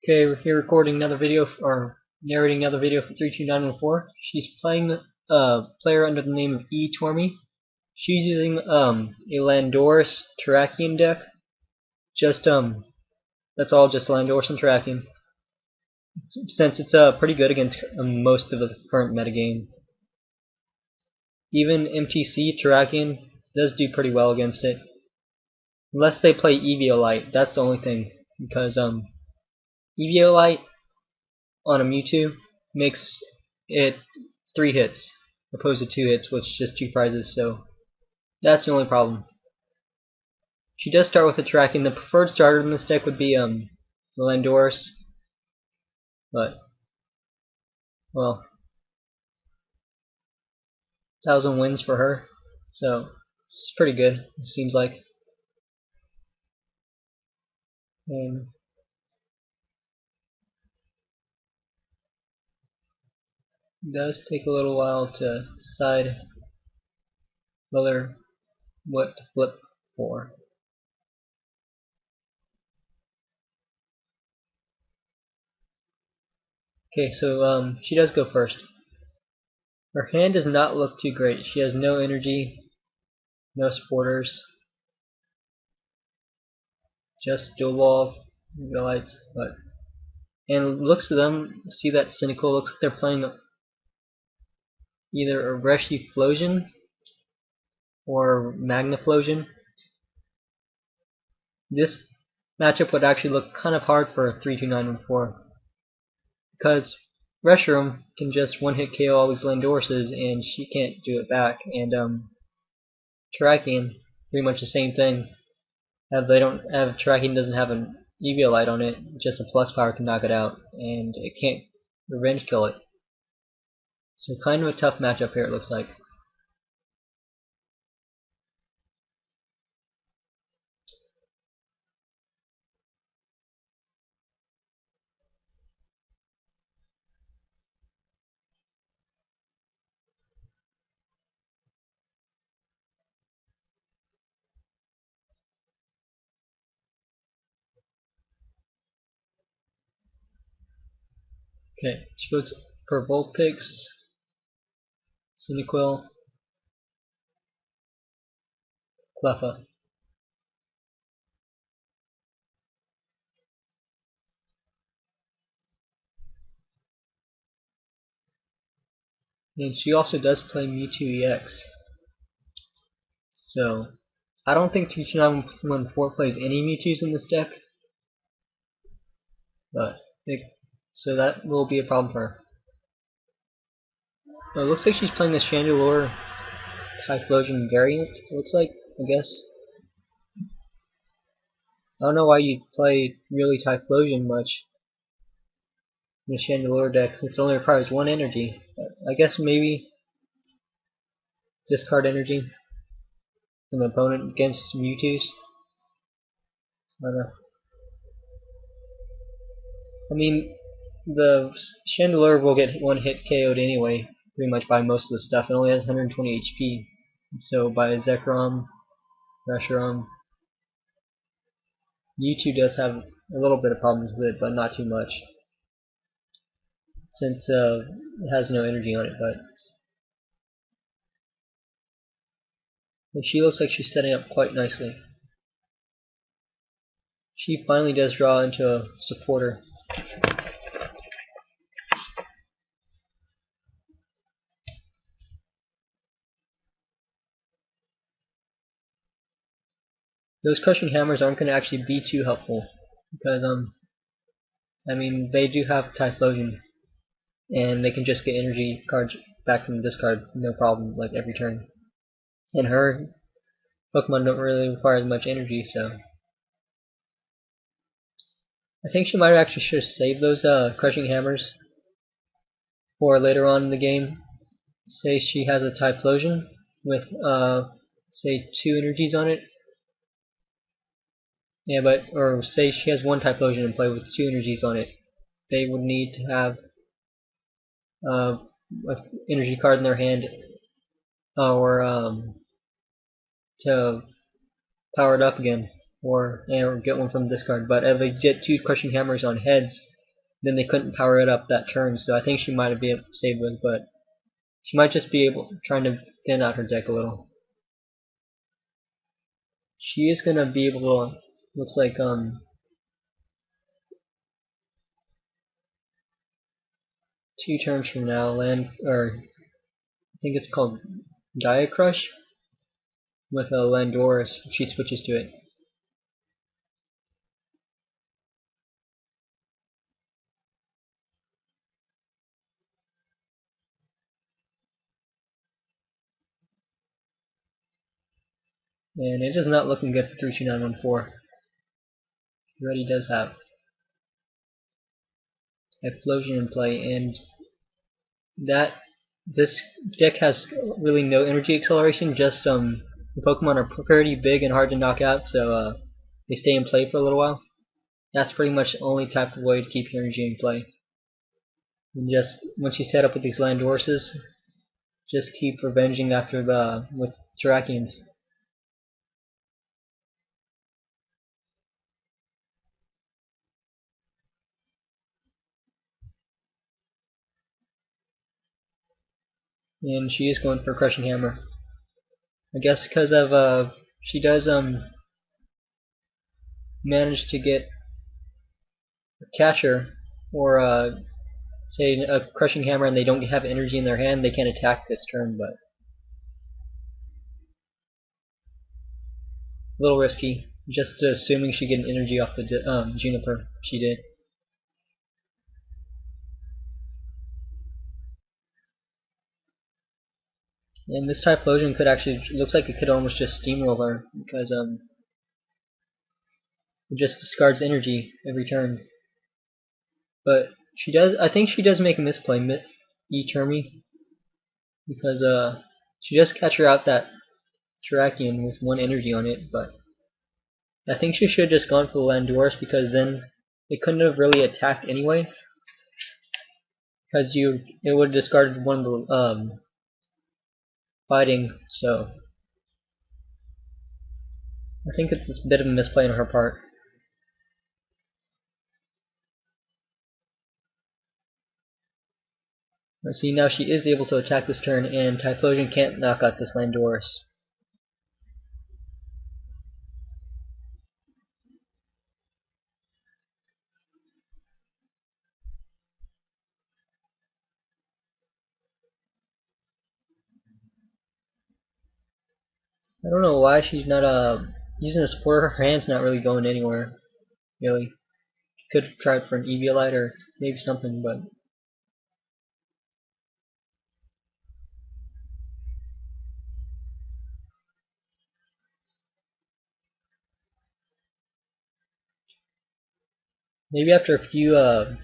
Okay, we're here recording another video, or narrating another video for 32914. She's playing a player under the name of etourmii. She's using a Landorus-Terrakion deck. That's all, just Landorus and Terrakion. Since it's pretty good against most of the current metagame. Even MTC Terrakion does do pretty well against it. Unless they play Eviolite, that's the only thing. Because Eviolite on a Mewtwo makes it 3 hits opposed to 2 hits, which is just 2 prizes, so that's the only problem. She does start with a Terrakion. The preferred starter in this deck would be the Landorus, but well, 1,000 wins for her, so it's pretty good, it seems like. And it does take a little while to decide what to flip for. Okay, so she does go first. Her hand does not look too great. She has no energy, no supporters, just dual balls, lights, and looks to them, see that cynical, looks like they're playing either a Typhlosion or Magnaflosion. This matchup would actually look kind of hard for a 3-2-9-1-4, because Reshiram can just one-hit KO all these Landoruses and she can't do it back, and Terrakion, pretty much the same thing. Terrakion doesn't have an Eviolite on it, just a plus power can knock it out, and it can't revenge kill it. So kind of a tough matchup here, it looks like. Okay, she goes for Vulpix, Cyndaquil, Cleffa. And she also does play Mewtwo EX. So, I don't think 3-2-9-1-4 plays any Mewtwo's in this deck. So that will be a problem for her. It looks like she's playing the Chandleure Typhlosion variant, it looks like, I guess. I don't know why you'd play really Typhlosion much in a Chandleure deck, since it only requires 1 energy. But I guess maybe discard energy from the opponent against Mewtwo's. I don't know. I mean, the Chandleure will get 1 hit KO'd anyway, pretty much by most of the stuff. It only has 120 HP. So by Zekrom, Reshiram, Mewtwo does have a little bit of problems with it, but not too much, since it has no energy on it. But she looks like she's setting up quite nicely. She finally does draw into a supporter. Those crushing hammers aren't going to actually be too helpful, because I mean, they do have Typhlosion, and they can just get energy cards back from the discard, no problem, like every turn. And her Pokemon don't really require as much energy, so I think she might actually should have saved those crushing hammers for later on in the game. Say she has a Typhlosion with say 2 energies on it. Yeah, or say she has 1 Typhlosion in play with 2 energies on it. They would need to have an energy card in their hand, or to power it up again, or get one from the discard. But if they get 2 crushing hammers on heads, then they couldn't power it up that turn, so I think she might have been saved with, but she might just be trying to thin out her deck a little. She is gonna be able to, looks like 2 turns from now, I think it's called Gaia Crush with a Landorus if she switches to it. And it is not looking good for 32914. He already does have Typhlosion in play, and this deck has really no energy acceleration, just the Pokemon are pretty big and hard to knock out, so they stay in play for a little while. That's pretty much the only type of way to keep your energy in play. And just once you set up with these Landoruses, just keep revenging after with Terrakions. And she is going for a Crushing Hammer. I guess because of she does manage to get a catcher, or say a Crushing Hammer, and they don't have energy in their hand, they can't attack this turn, but a little risky. Just assuming she get an energy off the Juniper, she did. And this Typhlosion could actually, looks like it could almost just steamroll her, because it just discards energy every turn. But she does, I think she does make a misplay, etourmii, because she does catch her out that Terrakion with 1 energy on it, but I think she should have just gone for the Landorus, because then it couldn't have really attacked anyway, because it would have discarded 1 of the fighting, so I think it's a bit of a misplay on her part. Let's see, now she is able to attack this turn, and Typhlosion can't knock out this Landorus. I don't know why she's not using a supporter. Her hand's not really going anywhere, really. Could have tried for an Eviolite or maybe something, but maybe after a few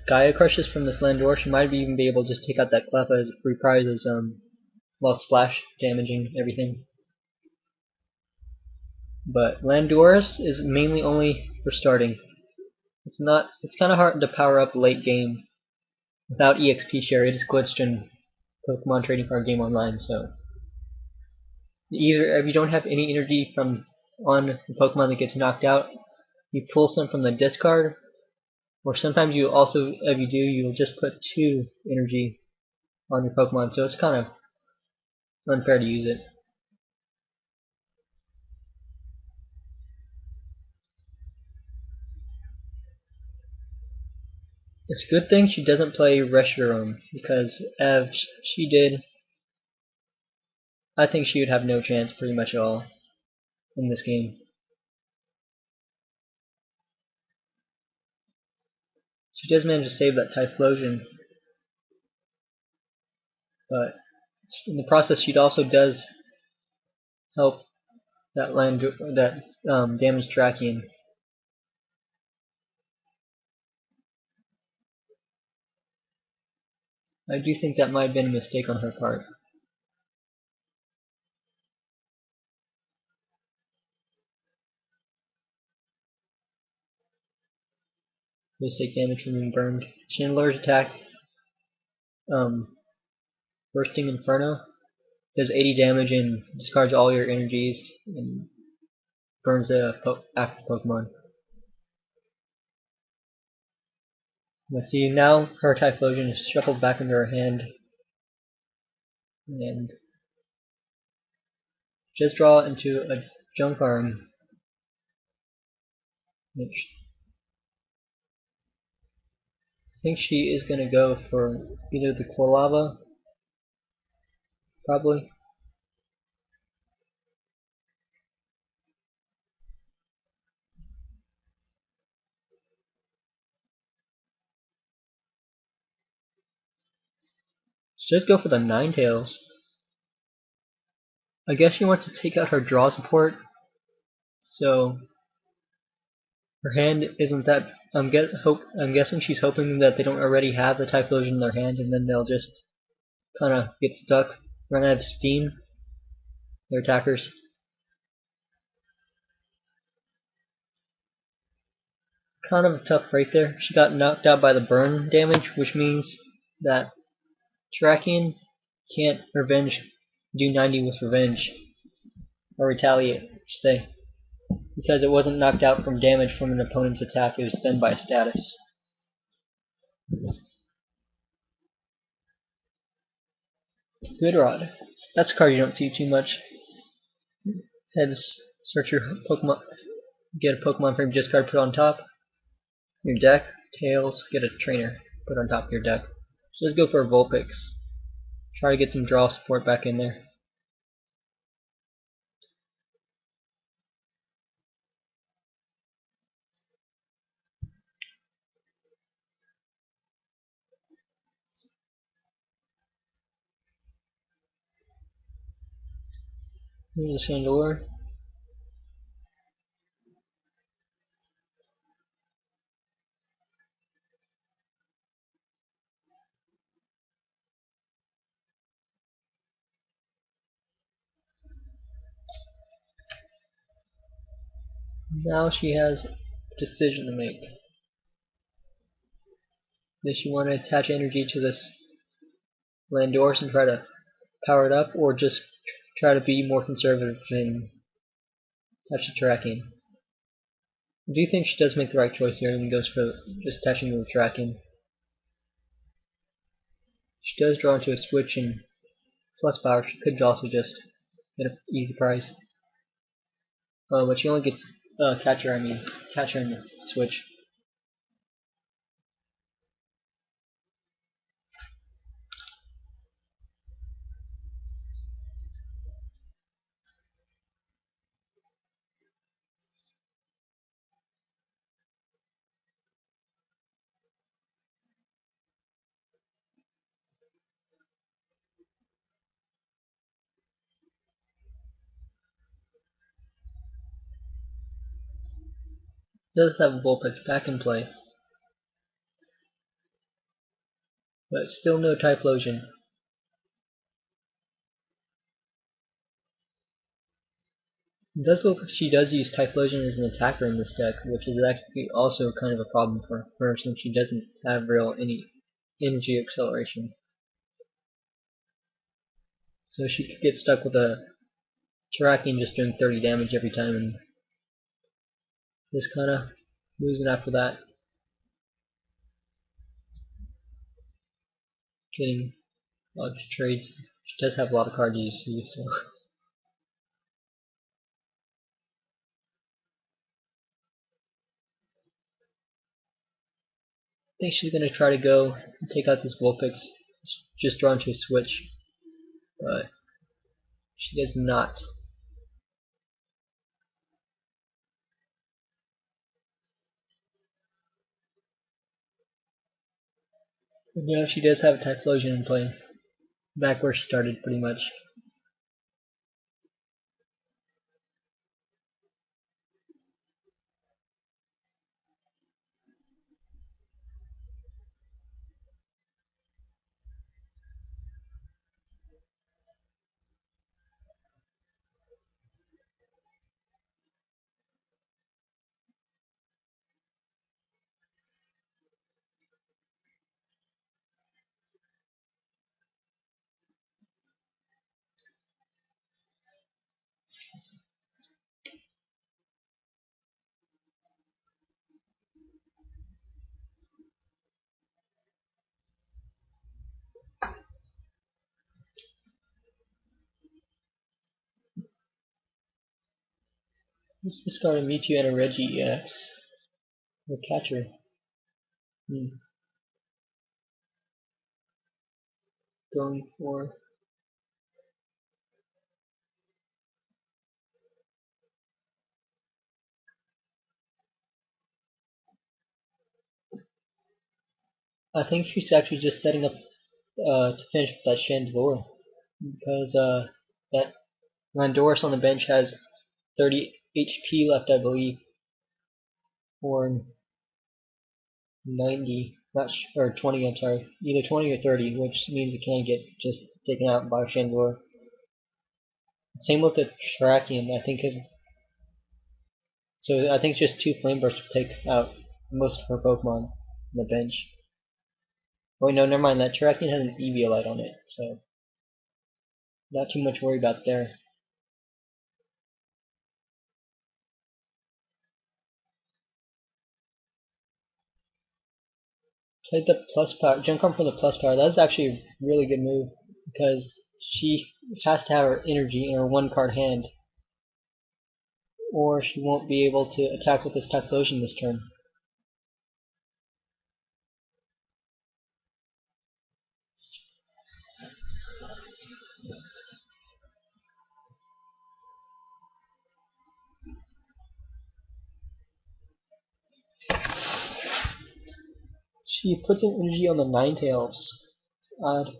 Gaia Crushes from this Landorus, she might even be able to just take out that Cleffa as a free prize, as while splash damaging everything. But Landorus is mainly only for starting. It's kind of hard to power up late game without EXP share. It is glitched in Pokemon Trading Card Game Online, so either if you don't have any energy from on the Pokemon that gets knocked out, you pull some from the discard, or sometimes you also, if you do, you'll just put 2 energy on your Pokemon, so it's kind of unfair to use it. It's a good thing she doesn't play Reshiram, because if she did, I think she would have no chance pretty much at all in this game. She does manage to save that Typhlosion, but in the process she also does help that damaged Terrakion. I do think that might have been a mistake on her part. Does take damage from being burned. Chandleure's attack, Bursting Inferno, does 80 damage and discards all your energies and burns the active Pokemon. Let's see, now her Typhlosion is shuffled back into her hand. And just draw into a junk arm. Which I think she is going to go for either the Quilava, probably. Just go for the Ninetales. I guess she wants to take out her draw support, so her hand isn't that. I'm guessing she's hoping that they don't already have the Typhlosion in their hand, and then they'll just kind of get stuck, run out of steam. Their attackers. Kind of a tough break there. She got knocked out by the burn damage, which means that Terrakion can't do 90 with revenge, or retaliate, I should say, because it wasn't knocked out from damage from an opponent's attack, it was done by a status. Good Rod. That's a card you don't see too much. Head search your Pokemon, get a Pokemon frame discard, put on top. Your deck, Tails, get a trainer, put on top of your deck. Just go for a Vulpix. Try to get some draw support back in there. Here's a Chandleure. Now she has a decision to make. Does she want to attach energy to this Landorus and try to power it up, or just try to be more conservative and touch the Terrakion? I do think she does make the right choice here and goes for just attaching to the Terrakion. She does draw into a switch and plus power. She could also just get an easy prize. But she only gets catcher in the switch. Does have a Vulpix back in play, but still no Typhlosion. It does look like she does use Typhlosion as an attacker in this deck, which is actually also kind of a problem for her since she doesn't have any energy acceleration. So she could get stuck with a Terrakion just doing 30 damage every time and just kind of losing after that. Getting a lot of trades. She does have a lot of cards you see, so. I think she's going to try to go and take out this Vulpix, just draw into a switch, but she does not. But now she does have a Typhlosion in play, back where she started pretty much. Let's discard a Mewtwo and a Reggie EX. Or catcher. Going for I think she's actually just setting up to finish with that Chandleure, because that Landorus on the bench has 30 HP left, I believe, or 90, or 20. I'm sorry, either 20 or 30, which means it can get just taken out by Chandleure. Same with the Terrakion. I think just 2 Flame Bursts will take out most of her Pokemon on the bench. Oh no, never mind. That Terrakion has an Eviolite on it, so not too much worry about there. Played the plus power, Junkon for the plus power. That's actually a really good move because she has to have her energy in her 1-card hand, or she won't be able to attack with this Typhlosion this turn. She puts an energy on the Ninetales. It's odd. Is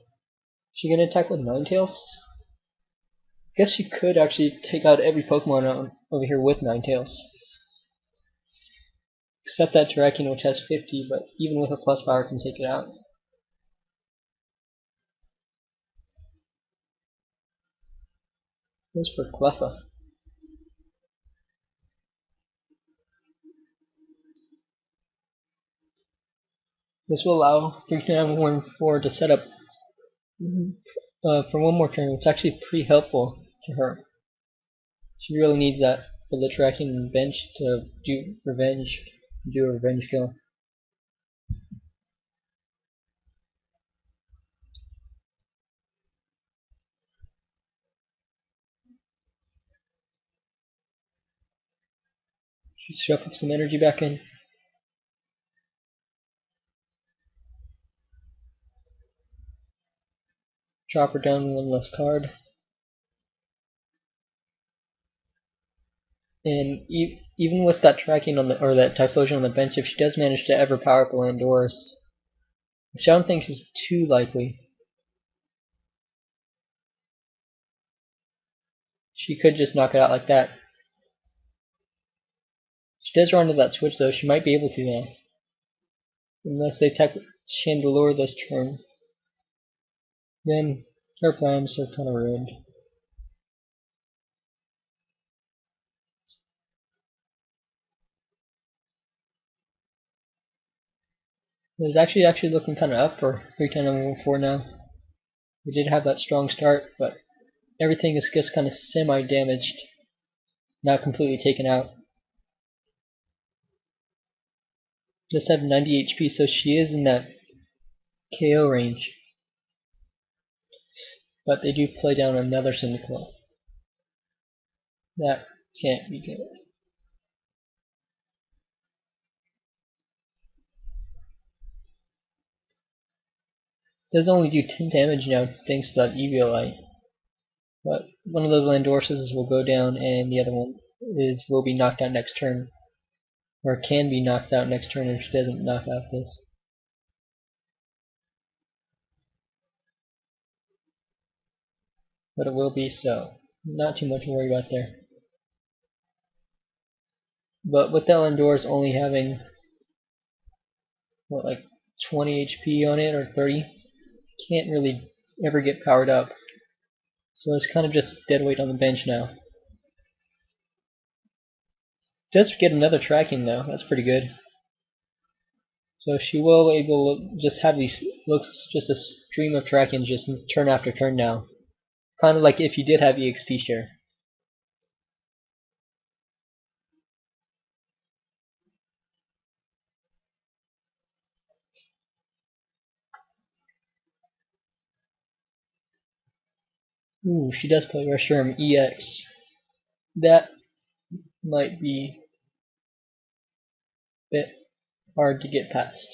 she gonna attack with Ninetales? I guess she could actually take out every Pokemon over here with Ninetales. Except that Terrakion, which has 50, but even with a plus power can take it out. Goes for Cleffa. This will allow 3-9-1-4 to set up for one more turn. It's actually pretty helpful to her. She really needs that for the Terrakion bench to do a revenge kill. She's shuffling some energy back in. Drop her down 1 less card. And even with that Terrakion or that Typhlosion on the bench, if she does manage to ever power up a Landorus, which I don't think is too likely, she could just knock it out like that. She does run into that switch though, she might be able to now. Unless they attack Chandleure this turn. Then her plans are kind of ruined. It's actually looking kind of up for 3-10-4 now. We did have that strong start, but everything is just kind of semi-damaged, not completely taken out. Just have 90 HP, so she is in that KO range. But they do play down another Cyndaquil. That can't be good. It does only do 10 damage now thanks to that Eviolite. But one of those Landoruses will go down and the other one will be knocked out next turn. Or can be knocked out next turn if she doesn't knock out this. But it will be so. Not too much to worry about there. But with that Landorus only having, what, like 20 HP on it or 30, can't really ever get powered up. So it's kind of just dead weight on the bench now. Does get another Terrakion though, that's pretty good. So she will be able to just have these just a stream of Terrakion just turn after turn now. Kind of like if you did have EXP share. Ooh, she does play Reshiram EX. That might be a bit hard to get past.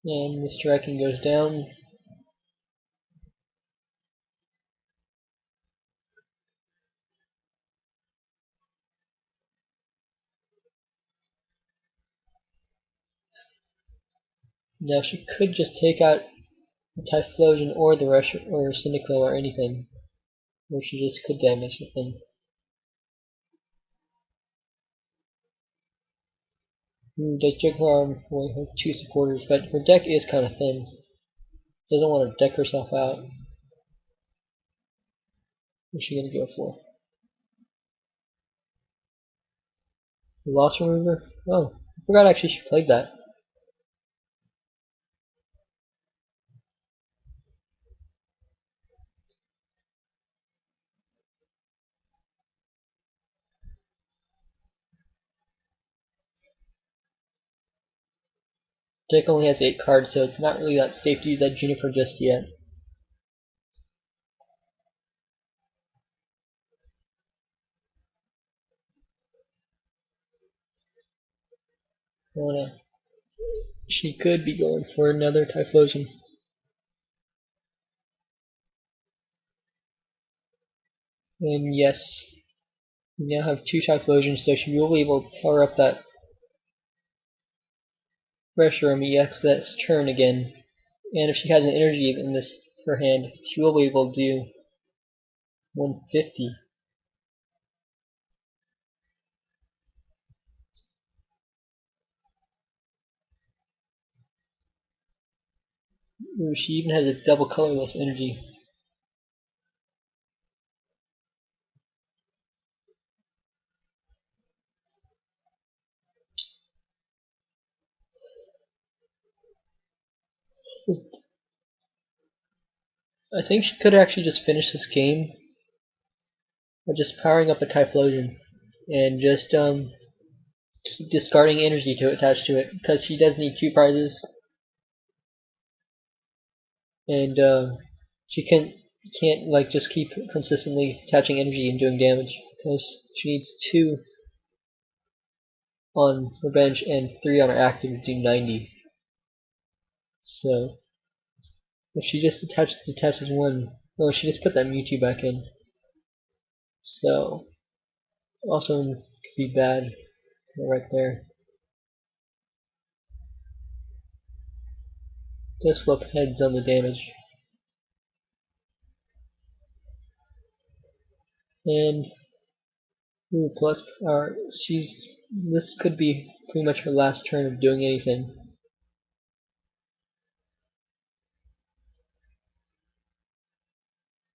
And this Terrakion goes down. Now she could just take out the Typhlosion or the Rush or Cynical or anything. Or she just could damage the thing. Does Jugharm for her 2 supporters, but her deck is kind of thin. Doesn't want to deck herself out. What's she gonna go for? Loss Remover? Oh, I forgot actually she played that. Deck only has 8 cards, so it's not really that safe to use that Juniper just yet. She could be going for another Typhlosion. And yes, we now have 2 Typhlosions, so she will be able to power up that Reshiram EX this turn again. And if she has an energy in this her hand, she will be able to do 150. Ooh, she even has a double colorless energy. I think she could actually just finish this game by just powering up a Typhlosion and just keep discarding energy to attach to it, because she does need 2 prizes, and she can't like just keep consistently attaching energy and doing damage, because she needs 2 on her bench and 3 on her active to do 90. So if she just detaches 1, well, she just put that Mewtwo back in. So also could be bad right there. Just flip heads on the damage. And ooh, plus power. This could be pretty much her last turn of doing anything.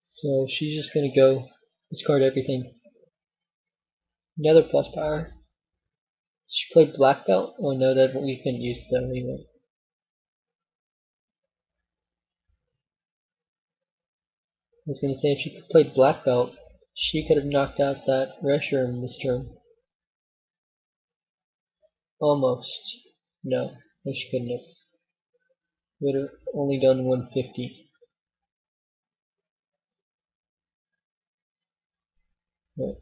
So she's just gonna go discard everything. Another plus power. She played black belt? Oh no, that we couldn't use that anyway. I was gonna say if she played black belt, she could have knocked out that Reshiram this turn. Almost. No, she couldn't have. Would have only done 150. But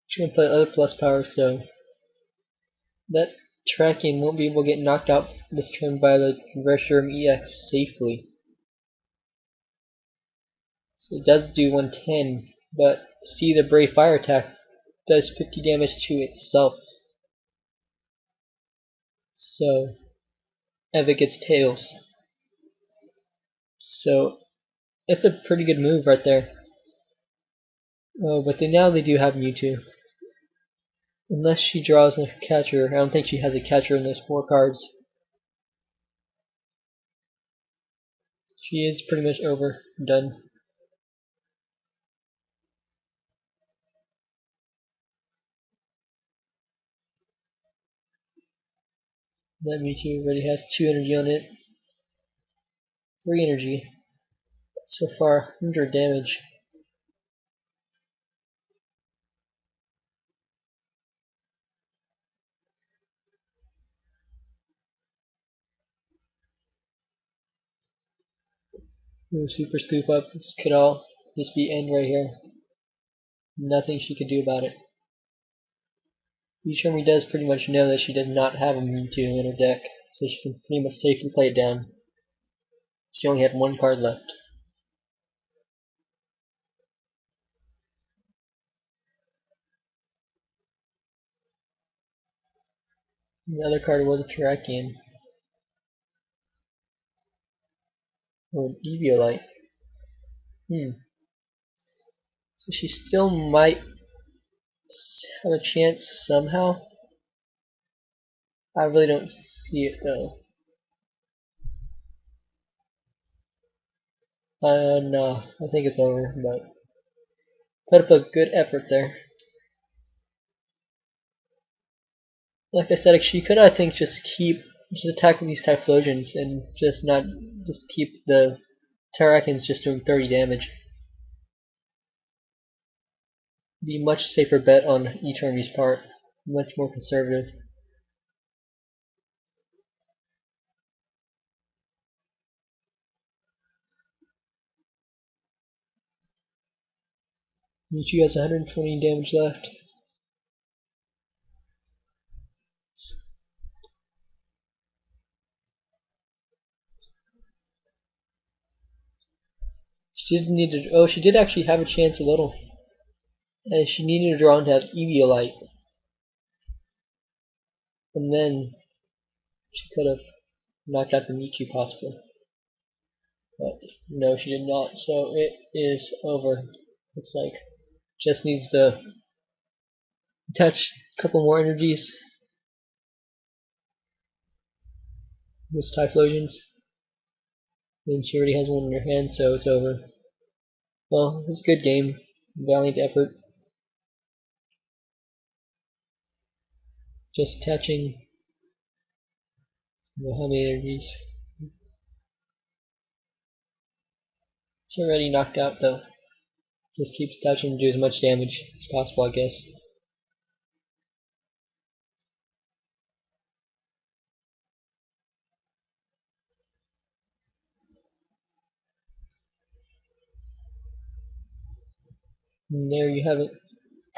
she's gonna play other plus power, so that Terrakion won't be able to get knocked out this turn by the Reshiram EX safely. So it does do 110, but see the Brave Fire attack does 50 damage to itself. So Eva gets Tails. So it's a pretty good move right there. Oh, but now they do have Mewtwo. Unless she draws a catcher. I don't think she has a catcher in those 4 cards. She is pretty much over. Done. That Mewtwo already has 2 energy on it. 3 energy. So far, 100 damage. Ooh, super scoop up. This could all just be end right here. Nothing she could do about it. Etourmii does pretty much know that she does not have a Mewtwo in her deck, so she can pretty much safely play it down. She only had one card left. The other card was a Terrakion. Or an Eviolite. So she still might have a chance somehow. I really don't see it though. No, I think it's over, but put up a good effort there. Like I said, she could, I think, just attack with these Typhlosions and just keep the Terrakions just doing 30 damage. Be a much safer bet on Etourmii's part. Much more conservative. Mewtwo has 120 damage left. She did need to. Oh, she did actually have a chance a little. And she needed to draw and have Eviolite. And then she could have knocked out the Mewtwo possibly. But no, she did not. So it is over. Looks like. Just needs to attach a couple more energies. Those Typhlosions. Then she already has one in her hand, so it's over. Well, it was a good game. Valiant effort. Just attaching how many energies. It's already knocked out though. Just keeps touching to do as much damage as possible, I guess. And there you have it.